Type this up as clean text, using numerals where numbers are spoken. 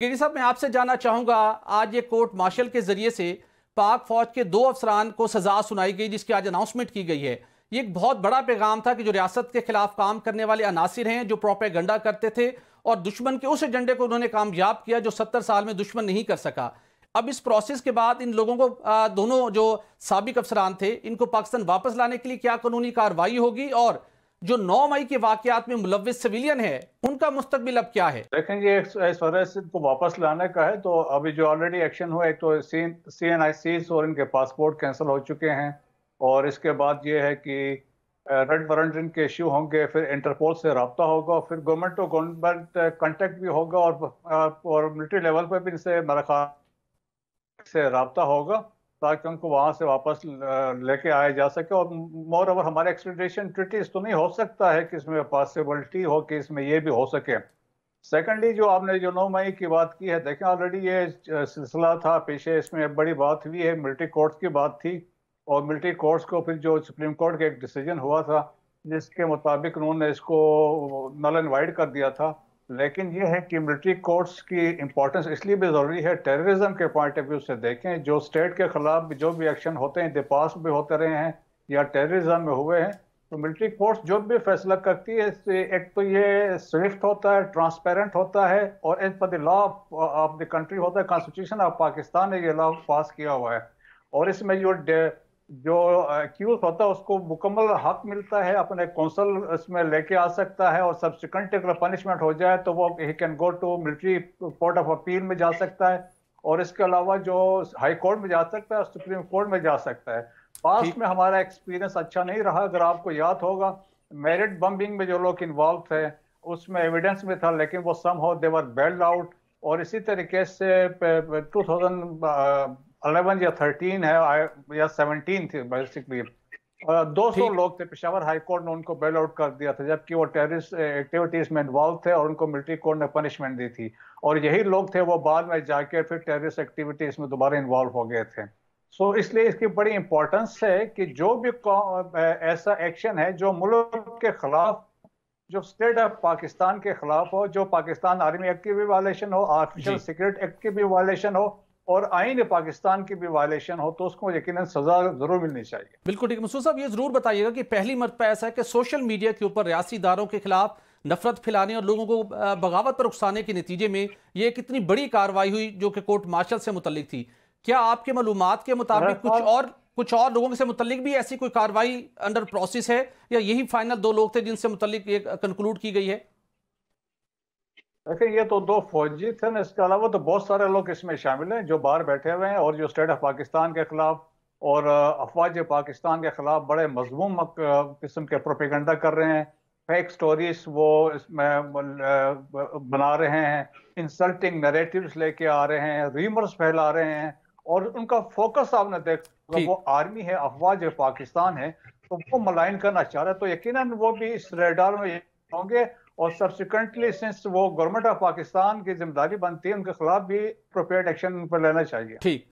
गिरी साहब, मैं आपसे जानना चाहूंगा, आज ये कोर्ट मार्शल के जरिए से पाक फौज के 2 अफसरान को सजा सुनाई गई, जिसकी आज अनाउंसमेंट की गई है। ये एक बहुत बड़ा पैगाम था कि जो रियासत के खिलाफ काम करने वाले अनासिर हैं, जो प्रोपेगेंडा करते थे और दुश्मन के उस एजेंडे को उन्होंने कामयाब किया जो 70 साल में दुश्मन नहीं कर सका। अब इस प्रोसेस के बाद इन लोगों को, दोनों जो साबिक अफसरान थे, इनको पाकिस्तान वापस लाने के लिए क्या कानूनी कार्रवाई होगी, और जो 9 मई के वाकयात में मुलव्विस सिविलियन है उनका मुस्तकबिल अब क्या है? देखेंगे इस वजह से इनको वापस लाने का है तो अभी जो ऑलरेडी एक्शन हुआ, एक तो CNICs और इनके पासपोर्ट कैंसिल हो चुके हैं, और इसके बाद ये है कि रेड वारंट इनके इश्यू होंगे, फिर इंटरपोल से रब्ता होगा, फिर गवर्नमेंट टू गवर्नमेंट कांटेक्ट भी होगा, और मिलिट्री लेवल पर भी इनसे मेरा ख्याल से रब्ता होगा ताकि उनको वहां से वापस लेके आया जा सके। और मोर ओवर हमारे एक्सट्रेडिशन ट्रीटीज तो नहीं हो सकता है कि इसमें पॉसिबिलिटी हो कि इसमें ये भी हो सके। सेकेंडली, जो आपने जो 9 मई की बात की है, देखें ऑलरेडी ये सिलसिला था पीछे, इसमें बड़ी बात हुई है, मिलिट्री कोर्ट्स की बात थी, और मिलिट्री कोर्ट्स को फिर जो सुप्रीम कोर्ट का एक डिसीजन हुआ था जिसके मुताबिक उन्होंने इसको नल एंड वाइड कर दिया था। लेकिन ये है कि मिलिट्री कोर्ट्स की इंपॉर्टेंस इसलिए भी ज़रूरी है, टेररिज्म के पॉइंट ऑफ व्यू से देखें, जो स्टेट के खिलाफ जो भी एक्शन होते हैं, पास्ट भी होते रहे हैं या टेररिज्म में हुए हैं, तो मिलिट्री कोर्ट्स जो भी फैसला करती है, एक तो ये स्विफ्ट होता है, ट्रांसपेरेंट होता है, और एज पर the law of the country होता है। कॉन्स्टिट्यूशन ऑफ पाकिस्तान ने ये लॉ पास किया हुआ है, और इसमें जो एक्यूज होता है उसको मुकम्मल हक मिलता है, अपने कौंसल इसमें लेके आ सकता है, और सब्सिक्वेंट अगर पनिशमेंट हो जाए तो वो ही can go to military court of appeal में जा सकता है, और इसके अलावा जो हाई कोर्ट में जा सकता है, सुप्रीम कोर्ट में जा सकता है। पास्ट में हमारा एक्सपीरियंस अच्छा नहीं रहा, अगर आपको याद होगा मेरिट बम्बिंग में जो लोग इन्वॉल्व थे उसमें एविडेंस में था, लेकिन वो सम हो देवर बेल्ड आउट। और इसी तरीके से 2011 या 13 है या 17 थी बेसिकली, 200 लोग थे, पेशावर हाई कोर्ट ने उनको बेल आउट कर दिया था, जबकि वो टेररिस्ट एक्टिविटीज में इन्वॉल्व थे और उनको मिलिट्री कोर्ट ने पनिशमेंट दी थी, और यही लोग थे वो बाद में जाके फिर टेररिस्ट एक्टिविटीज में दोबारा इन्वॉल्व हो गए थे। सो इसलिए इसकी बड़ी इंपॉर्टेंस है कि जो भी ऐसा एक्शन है जो मुल्क के खिलाफ, जो स्टेट ऑफ पाकिस्तान के खिलाफ हो, जो पाकिस्तान आर्मी एक्ट की भी वायलेशन हो, ऑफिशियल सिक्योरिटी एक्ट की भी वायलेशन हो, और आईन पाकिस्तान की भी वायलेशन हो, तो उसको यकीनन सजा जरूर मिलनी चाहिए। बिल्कुल ठीक। मसूद साहब, ये जरूर बताइएगा कि पहली मरतबा ऐसा है कि सोशल मीडिया के ऊपर रियासी इदारों के खिलाफ नफरत फैलाने और लोगों को बगावत पर उकसाने के नतीजे में ये एक इतनी बड़ी कार्रवाई हुई जो कि कोर्ट मार्शल से मुतल्लिक थी। क्या आपके मालूमात के मुताबिक कुछ और लोगों से मुतल्लिक भी ऐसी कोई कार्रवाई अंडर प्रोसेस है, या यही फाइनल 2 लोग थे जिनसे मुतल्लिक ये कंक्लूड की गई है? देखिए, ये तो 2 फौजी थे ना, इसके अलावा तो बहुत सारे लोग इसमें शामिल हैं जो बाहर बैठे हुए हैं, और जो स्टेट ऑफ पाकिस्तान के खिलाफ और अफवाज पाकिस्तान के खिलाफ बड़े मजमूम किस्म के प्रोपेगेंडा कर रहे हैं, फेक स्टोरीज वो इसमें बना रहे हैं, इंसल्टिंग नैरेटिव्स लेके आ रहे हैं, रीमर्स फैला रहे हैं, और उनका फोकस आपने देखा वो आर्मी है, अफवाज पाकिस्तान है, तो वो मलाइन करना चाह रहे हैं, तो यकीनन वो भी इस रेडार में होंगे, और सब्सिक्वेंटली सिंस वो गवर्नमेंट ऑफ पाकिस्तान की जिम्मेदारी बनती है, उनके खिलाफ भी अप्रोप्रिएट एक्शन पर लेना चाहिए। ठीक।